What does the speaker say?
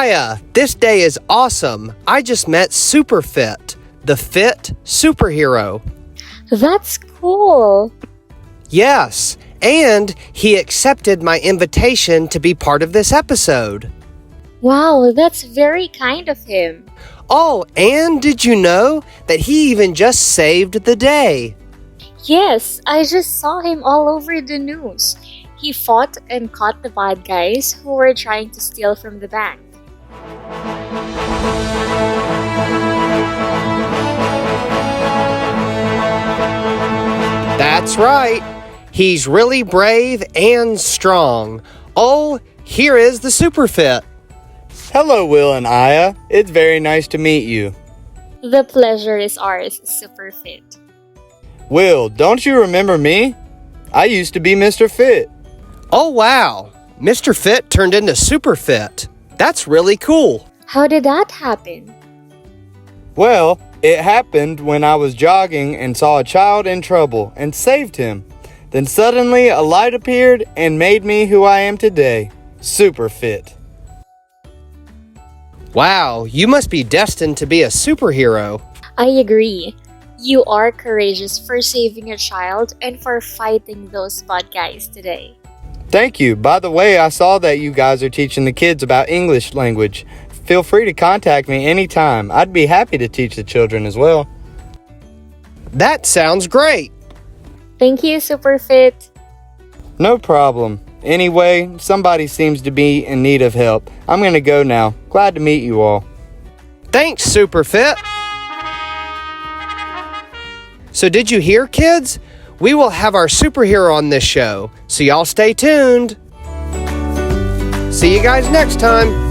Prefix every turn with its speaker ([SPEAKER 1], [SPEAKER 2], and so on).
[SPEAKER 1] Aya, this day is awesome. I just met Superfit, the fit superhero.
[SPEAKER 2] That's cool.
[SPEAKER 1] Yes, and he accepted my invitation to be part of this episode.
[SPEAKER 2] Wow, that's very kind of him.
[SPEAKER 1] Oh, and did you know that he even just saved the day?
[SPEAKER 2] Yes, I just saw him all over the news. He fought and caught the bad guys who were trying to steal from the bank.
[SPEAKER 1] That's right. He's really brave and strong. Oh, here is the Superfit.
[SPEAKER 3] Hello, Will and Aya. It's very nice to meet you.
[SPEAKER 2] The pleasure is ours, Superfit.
[SPEAKER 3] Will, don't you remember me? I used to be Mr. Fit.
[SPEAKER 1] Oh, wow. Mr. Fit turned into Superfit. That's really cool.
[SPEAKER 2] How did that happen?
[SPEAKER 3] Well, it happened when I was jogging and saw a child in trouble and saved him. Then suddenly a light appeared and made me who I am today, Superfit.
[SPEAKER 1] Wow, you must be destined to be a superhero.
[SPEAKER 2] I agree. You are courageous for saving a child and for fighting those bad guys today.
[SPEAKER 3] Thank you. By the way, I saw that you guys are teaching the kids about English language. Feel free to contact me anytime. I'd be happy to teach the children as well.
[SPEAKER 1] That sounds great.
[SPEAKER 2] Thank you, Superfit.
[SPEAKER 3] No problem. Anyway, somebody seems to be in need of help. I'm gonna go now. Glad to meet you all.
[SPEAKER 1] Thanks, Superfit. So did you hear, kids? We will have our superhero on this show, so y'all stay tuned. See you guys next time.